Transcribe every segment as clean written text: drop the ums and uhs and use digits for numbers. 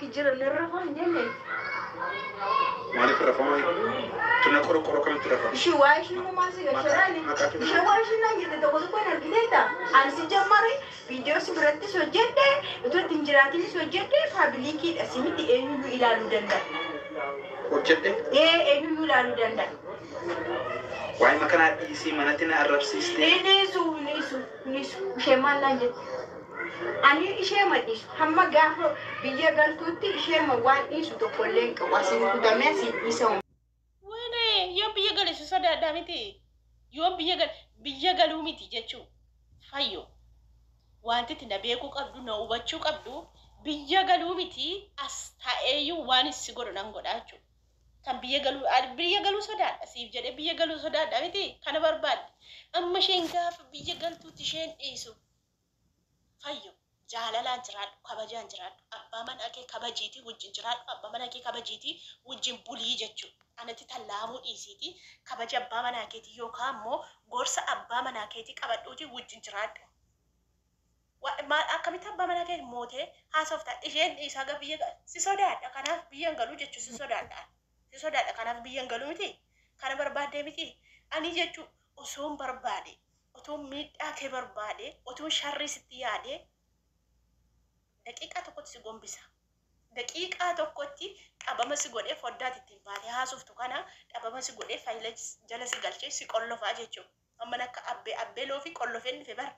كجرا نرفع جنة ما نفرفه ما تنقر كورو كم ترفه شو وايش نو ما سيجا شراني شو وايش ناجي تدور كون أرجليتا أنا سجمري فيديو سبرتي سوجته itu tinjirati sojete publiki asimiti enu ilalu danda وجدت enu ilalu danda واي ما كان يسي مناتنا الرب سيستي nisu sheman lanjut ani shema nisu hamma gafo biya galtuti shema wan nisu to kollen ka wasin kutamesi isa wene yo biya gal su soda damiti yo biya galumiti jechu fayo wanti tina beeku qabdu na ubachuu qabdu biyya galuu miti as ta'eeyyuu waan issi godhu nan godhaachu kan biyya galuu sodaadha siif jedhee biyya galuu sodaadha miti kana barbaadde amma isheen gaafa biyya galtuutti isheen dhiisu fayyo jaalalaan jiraadhu kabajaan jiraadhu abbaa manaa kee kabajiitii wajjin jiraadhu abbaa manaa kee kabajiitii wajjin bulii jechuudha anatti tallaamuu dhiisiitii kabaja abbaa manaa keetii yookaan immoo gorsa abbaa manaa keetii qabadhuutii wajjin jiraadhu. Akkamitti abbaa manaa kee mootee haasoftaa isheen dhiisaa ga biyya si sodaadha kanaaf biyyan galuu jechuun si sodaadha kanaaf biyyan galuu miti kana barbaadee miti ani jechuun osoon barbaade otoon miidhaa kee barbaade otoon sharrii sitti yaade daqiiqaa tokkotti si gombisa daqiiqaa tokkotti dhabama si godhee foddaatti ittiin baatee haasoftu kana dhabama si godhee faayila jala si galchee si qollofaa jechuudha. Amma akka abbee loofii qollofeen dhufe bar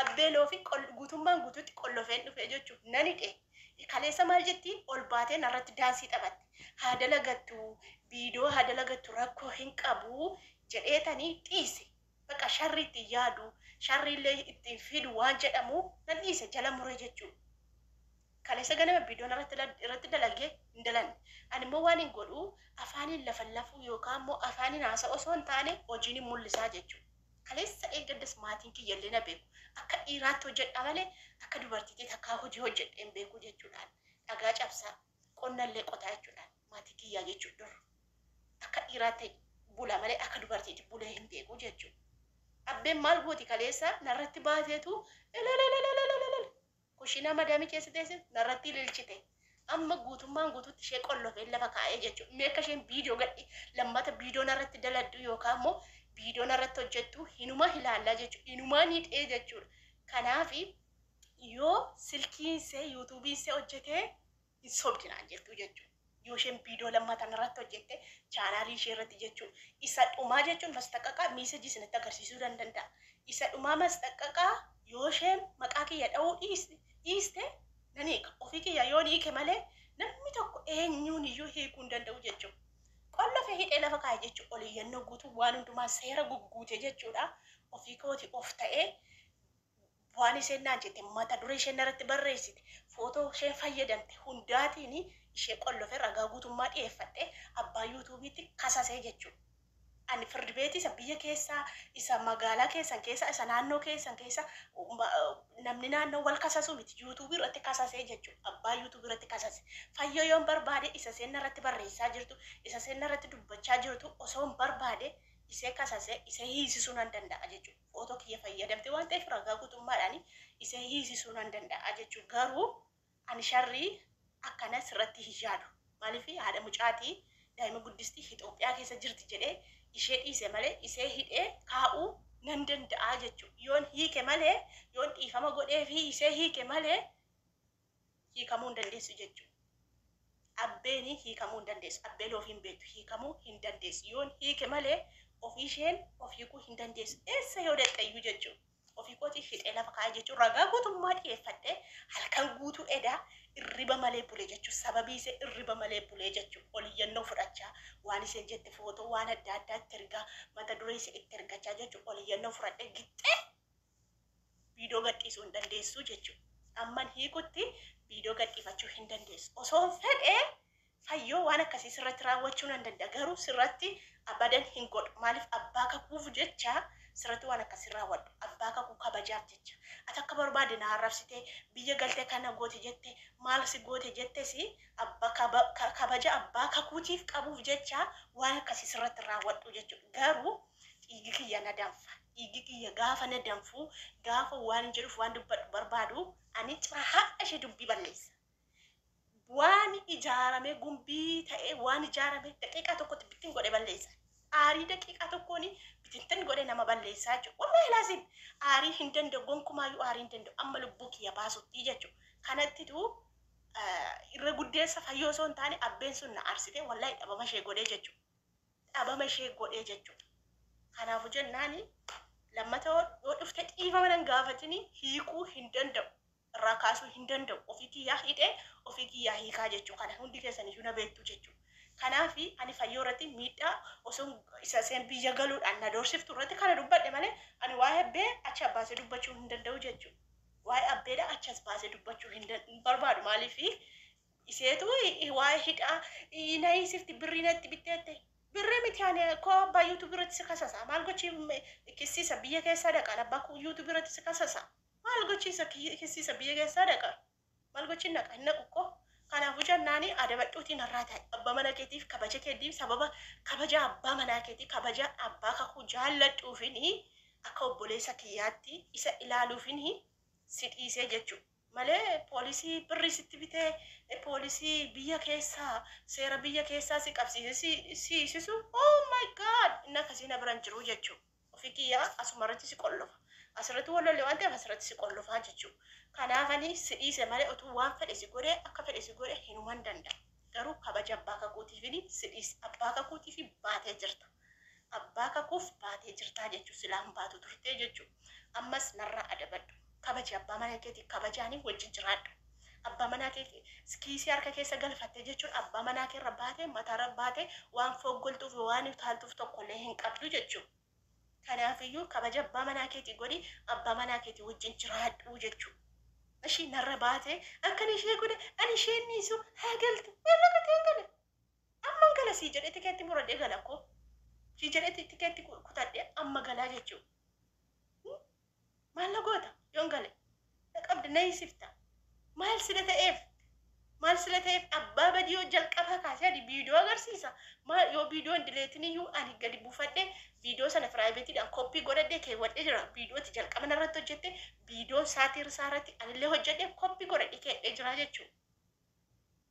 abbee loofii guutummaan guutuutti qollofeen dhufe jechuudha nani dhee kaleessa maal jettiin ol baatee narratti daansii taphatte haada lagattu biidoo haada lagattu rakkoo hin qabu jedheetanii dhiise bakka sharri ittiin yaadu sharriillee ittiin fidu waan jedhamu nan dhiise jala muree jechuudha kaleessa ganama biidoon irratti dalagee hin dalanne ani immoo waan hin godhu afaaniin lafallafuu yookaan immoo afaaniin haasa osoo hin taane hojiin hin mul'isaa jechuudha. Kaleessa eeggaddas maatiin kiyyallee na beeku akka dhiiraatti hojjedha malee akka dubartiitti takkaa hojii hojjedheen beeku jechuudhaan dhagaa cabsaa qonnallee qotaa jechuudhaan maatii kiyyaa jechuudha akka dhiiraatti bula malee akka dubartiitti bulee hin beeku jechuudha. Abbeen maal gooti kaleessa narratti baateetu kushina madaamii keessa teesse narratti ililchite amma guutummaan guutuutti ishee qollofee lafa kaa'ee jechuudha. Mee akka isheen biidiyoo gadhi lammata biidiyoo narratti daladdu yookaan immoo biidiyoon irratti hojjettu hinuma ilaallaa jechuudha. Hinumaa ni dhee jechuudha. Kanaaf yoo silkiin see yuutuubiin see hojjetee hin sobdinaan jettu jechuudha. Yoo isheen biidiyoo lammatan irratti hojjette chaanaalii ishee irratti jechuudha. Isa dhumaa jechuun mastaqqaqaa miisajii isinitti agarsiisuu danda'a. Isa dhumaa mastaqqaqaa yoo isheen maqaa kiyya dha'uu dhiiste nan hiika. Ofii kiyya yoo hiike malee namni tokko eenyuun iyyuu hiikuu hin danda'u jechuudha. Qollofee hidhee lafa kaa'e jechuudha. Oliyyannoo guutuu waan hundumaa seera gugguute jechuudha. Ofii kooti of ta'ee waan isheen naan jette mata duree isheen irratti barreessite footoo isheen fayyadamte hundaatiin ishee qollofee ragaa guutummaa dhiyeeffadhe abbaa yuutuubiitti kasasee jechuudha. Ani firdi beeti isa biyya keessaa isa magaalaa keessan keessa isa naannoo keessan keessa namni naannoo wal kasasu miti yuutuubii irratti kasasee jechuudha. Abbaa yuutuubii irratti kasase fayyoo yoon barbaade isa seenna irratti barreessaa jirtu isa seenna irratti dubbachaa jirtu osoo hin barbaade isee kasasee isee hiisisuu nan danda'a jechuudha. Footoo kiyya fayyadamte waan ta'eef ragaa guutummaadhaan isee hiisisuu nan danda'a jechuudha. Garuu ani sharrii akkanas irratti hin yaadu. Maaliif haadha mucaatii daa'ima guddistii Itoophiyaa keessa jirti jedhee ishee dhiise malee isee hidhee kaa'uu nan danda'a jechuudha. Yoon hiike malee yoon dhiifama godhee fi isee hiike malee hiikamuu hin dandeessu jechuudha. Abbeeni hiikamuu hin dandeessu. Abbee loofiin beektu hiikamuu hin dandeessu. Yoon hiike malee ofii isheen of hiikuu hin dandeessu. Eessa yoo dadhayyuu jechuudha. Ofii kootii hidhee lafa kaa'ee jechuudha. Ragaa guutummaa dhiyeeffadhee halkan guutuu edaa irriba malee bulee jechuudha. Sababii isee irriba malee bulee jechuudha. Oliyyannoo fudhachaa waan isheen jette footoo waan adda addaa itti ergaa mata duree ishee itti ergachaa jechuudha. Oliyyannoo fudhadhee gixxee viidiyoo gadhiisuu hin dandeessu jechuudha. Amman hiikutti viidiyoo gadhiifachuu hin dandeessu. Osoo fedhee fayyoo waan akkasii sirratti raawwachuu nan danda'a. Garuu sirratti abadan hin godhu. Maaliif abbaa kakuuf jecha sirratti waan akkasii raawwadhu. Abbaa kakuu kabajaaf jecha. Ati akka barbaade na arrabsitee biyya galtee kana goote jette maal si goote jettes kabaja abbaa kakuutiif qabuuf jecha waan akkasii sirratti raawwadhu jechuudha. Garuu dhiigi kiyya na danfa. Dhiigi kiyya gaafa na danfu gaafa waan jedhuuf waan dubbadhu barbaadu ani cirahaa ishee dubbii balleessa. Waan ijaarame gumbii ta'e waan ijaarame daqiiqaa tokkotti bittin godhe balleessa. Aarii daqiiqaa tokkoon bitintin godhe nama balleessaa jechuudha. Wallahi laasim aarii hin danda'u gonkumaayyuu aarii hin danda'u amma lubbuu kiyya baasutti jechuudha. Kanattitu irra guddeessa fayyoo osoo hin taane abbeen sun na arsite wallahi dhabama ishee godhee jechuudha. Dhabama ishee godhee jechuudha. Kanaafuu jennaani lammata yoo dhufte dhiifama nan gaafatini hiikuu hin danda'u. Irraa kaasuu hin danda'u. Ofii kiyyaa hidhee ofii kiyyaa hiikaa jechuudha. Kana hundi keessaniyyuu na beektu jechuudha. Kanaafi ani fayyoo irratti miidhaa osoo isa seen biyya galuudhaan na doorsiftu irratti kana dubbadhe malee ani waa'ee abbee achi baasee dubbachuu hin danda'u jechuudha. Waa'ee abbeedha achas baasee dubbachuu hin barbaadu maaliif iseetu waa'ee hidhaa na hiisifti birrii natti bitteette birrii miti ani koo abbaa yuutuub irratti si kasasa maal gochi kisiisa biyya keessaa dhaqa abbaa yuutuub irratti si kasasa maal gochiisa kisiisa biyya keessaa dhaqa maal gochi naqa hin naqu koo. Kanaafuu jennaani adabadhuutiin irraa ta'e abbaa mana keetiif kabaja keetiif sababa kabaja abbaa manaa keetiif kabaja abbaa kakuu jaalladhuufini akka obboleessa kiyyaatti isa ilaaluufini si dhiisee jechuudha. Malee poolisii birrii sitti bitee poolisii biyya keessaa seera biyya keessaa si qabsiisee si isisu oh my god inni akkasii na biran jiru jechuudha. Ofii kiyyaa asumarratti si qollofa. Asirratti wallolee waan ta'eef asirratti si qollofaa jechuudha. Kanaafani si dhiise malee utuu waan fedhe si godhee akka fedhe si godhee hinuman danda'a. Garuu kabaja abbaa kakuutiifini si dhiise abbaa kakuutiif baatee jirta. Abbaa kakuuf baatee jirtaa jechuudha silaan baatu turtee jechuudha. Ammas narraa adabadhu. Kabaja abbaa mana keetii kabajaanii wajjin jiraadhu. Abbaa manaa keetii kiisii harka keessa galfattee jechuudha. Abbaa manaa keerra baatee mataarra baatee waan foggoltuuf waan utaaltuuf tokkollee hin qabdu jechuudha. Kanaafiyyuu kabaja abbaa manaa keetii godhi abbaa manaa keetii wajjin jiraadhu jechuudha. Ishii narra baatee akkan ishee godhe ani isheen niisu haa galtu warra gatee gale amma gala sii jedhee tikeetti muradhee gala koo sii jedhee tikeetti kutadhee amma galaa jechuudha. Maal na goota yoon gale na qabdi na hiisifta maal sila ta'eef abbaa badii yoo jalqabaa kaasee adi viidiyoo agarsiisa maal yoo viidiyoo hin dileetiniyyuu ani gadi buufadhee viidiyoo sana piraayivetiidhaan koppii godhadhee keewwadhee jira viidiyootti jalqaban irratti hojjette viidiyoon saatii irsaa irratti anillee hojjedhee koppii godhadhee keewwadhee jira jechuudha.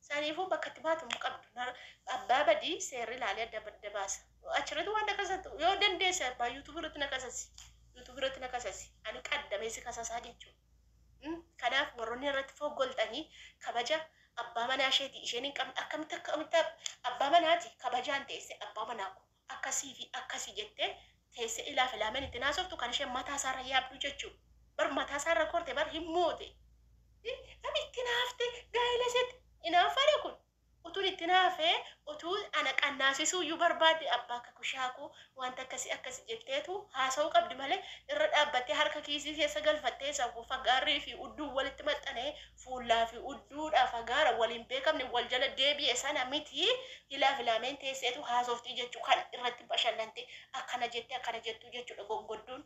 Saniifuu bakka itti baatamu qabdu abbaa badii seerri ilaalee adda baasa. Achirratti waan akkasatu yoo dandeesse abbaa yuutuub irratti na kasasi ani qaddamee si kasasaa jechuudha. Kanaaf warroonni irratti foggoltanii kabaja abbaa manaa isheeti isheen hin qabne akkamitti abbaa manaati kabajaan teesse abbaa manaa kun akkasii fi akkasii jettee teesse ilaaf ilaamen itti naasoftu kan isheen mataa isaarra yaabdu jechuudha. Bar mataa isaarra korte bar hin moote. Ani itti naafte gaa'ela isheetti inaafare kun utuun itti naafee utuu ana qannaasisuu iyyuu barbaadde abbaa kakushaaku wanta akkasii jetteetu haasa'uu qabdi malee irra dhaabbattee harka kiisii keessa galfattee sammuu fagaarrii fi udduu walitti maxxanee fuullaa fi udduudhaa fagaara waliin beekamne wal jala deebi'e sana miti ilaaf ilaameen teesseetu haasoftii jechuu kan irratti bashannante akkana jettu jechuudha gonggodduun.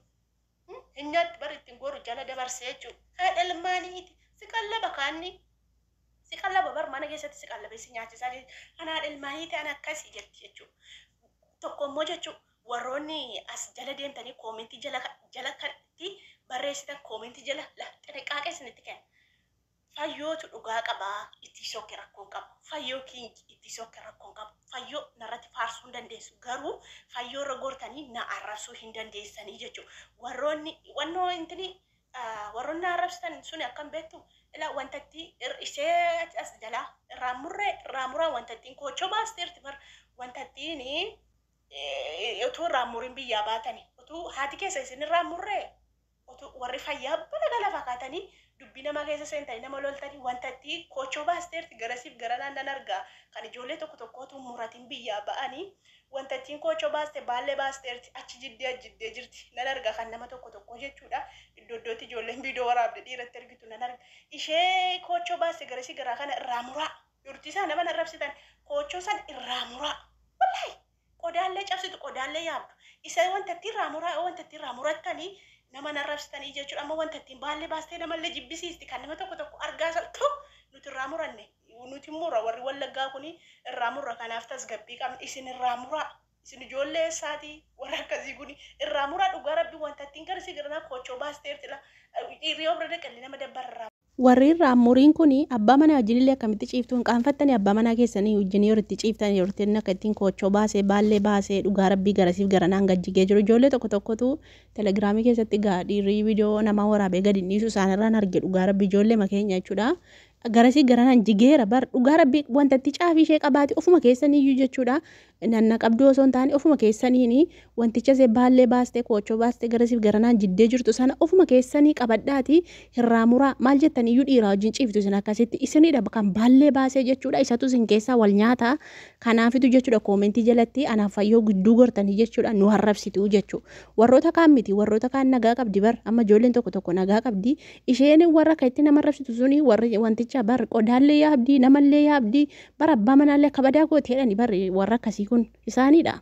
Hin nyaatti bari ittiin goru jala dabarsee jechuudha. Haadha ilmaaniiti si qallaba kaanni. Si qallaba bar mana keessatti si qallabee si nyaachisaa haadha ilmaanii ta'an akkasii jetti jechuudha. Tokko immoo jechuudha warroonni as jala deemtanii koomentii jala kanatti barreessitan koomentii jala xinqaaqee isinitti kenna. Fayyootu dhugaa qabaa itti sokke rakkoon qabu. Fayyoo kiingi itti sokke rakkoon qabu. Fayyoo narratti faarsuu hin dandeessu. Garuu fayyoo irra gortanii na arrabsuu hin dandeessanii jechuudha. Warroonni arrabsitan suni akkam beektu ila wantatti ishee as jala raamurraa wantattiin koochoo baasteerti bar wantattiin utuu raamuriin biyyaa baatanii utuu haati keessa isin raamurree utuu warri fayyaa bala gala fakkaatanii dubbii nama keessa seentanii nama loltanii wantatti koochoo baasteerti garasiif gara naannan argaa kan ijoollee tokkotu muratiin biyyaa ba'anii wantattiin koochoo baaste baallee baasteerti achi jiddee jirti nan argaa kan nama tokko jechuudha. Iddootti ijoolleen viidiyoo waraabde dhiiratti argitu nan arga. Ishee koochoo baaste garasii garaa kana irraa muraa. Yurtii isaa nama arrabsitan koochoo san irraa muraa. Wallahi qodaallee cabsitu qodaallee yaabdu. Isa wantatti irraa murattanii nama arrabsitanii jechuudha. Amma wantatti baallee baastee namallee jibbisiisti kan nama tokko argaa saltu nuti irraa muranne. Nuti mura warri wallaggaa kuni irraa murra kanaaf tasgabbii qabna isin irraa muraa. Isin ijoollee eessaati warra akkasii kuni irraa muraa dhugaa rabbi wantattiin garasii garanaa koochoo baasteertila. Dhiirri yoo bira dhaqallee nama dabbarraa. warri irraa muriin kuni abbaa manaa wajjinillee akkamitti ciiftuun qaanfattanii abbaa manaa keessanii wajjinii yoo itti ciiftan yoo itti akka ittiin koochoo baasee baallee baasee dhugaa rabbii garasiif garanaan gajjigee jiru ijoollee tokkotu telegiraamii keessatti dhiirri viidiyoo namaa waraabee gadi dhiisu isaanirraan arge dhugaa rabbii ijoollee makeenya jechuudha. Garasii garanaan jigeera bar dhugaa rabbii wantatti caafii ishee qabaate ofuma keessaniiyyuu jechuudha. Nanna qabduu osoo hin taane ofuma keessaniini wanticha see baallee baastee koochoo baastee garasiif garanaan jiddee jirtu sana ofuma keessanii qabadhaati hirraa muraa maal jettaniiyyuu dhiiraa wajjin ciiftu isin akkasitti isinidha kan baallee baasee jechuudha. Isatu isin keessaa wal nyaata kanaafitu jechuudha koomentii jalatti anaaf fayyoo gidduu gortanii jechuudha nu harrabsitu jechuudha. Warroota kaan miti warroota kaan nagaa qabdi bar amma ijoolleen tokko nagaa qabdi isheen warra kan itti nama harrabsitu suni warri wanticha bar qodaallee yaabdi namallee yaabdi bar abbaa manaallee kabadaa gooteedhani bar warra akkasii kun isaanidha.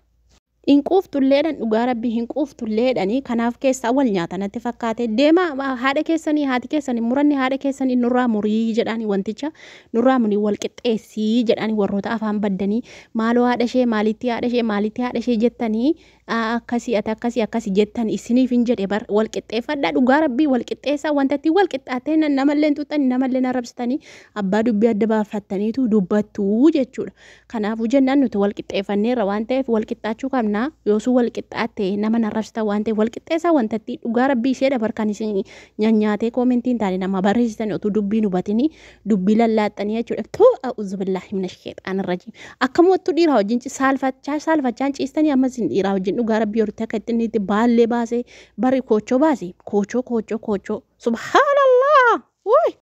Hinquuftulleedhan dhugaa rabbii hinquuftulleedhani kanaaf keessaa wal nyaatanatti fakkaate deema haadha keessanii haati keessanii muranni haadha keessanii nurraa murii jedhanii wanticha nurraa murii wal qixxeessii jedhanii warroota afaan baddanii maaloo haadha ishee maalitti haadha ishee jettanii akkasii jettan isiniif hin jedhe bar wal qixxeeffadhaa dhugaa rabbii wal qixxeessaa wantatti wal qixxaattee namallee xuxxanii namallee arrabsitanii abbaa dubbii adda baafattaniitu dubbattuu jechuudha. Kanaafuu jennaan nuti wal qixxeeffanneerra waan ta'eef wal qixxaachuu qabna yoosuu wal qixxaatte nama arrabsita waan ta'eef wal qixxeessaa wantatti dhugaa rabbii ishee dabar kan isin nyaanyaatee koomentiin taane nama barreessitanii otuu dubbii hubatanii dubbii lallaaxxanii jechuudha. A'uuzu billaahi minash sheexaanir rajiim akkamoottu dhiiraa wajjin saalfachaan ciistanii ammas dhiiraa wajjin dhugaa rabbii hortee akka ittiin itti baallee baasee bari koochoo baase koochoo subhaanallah.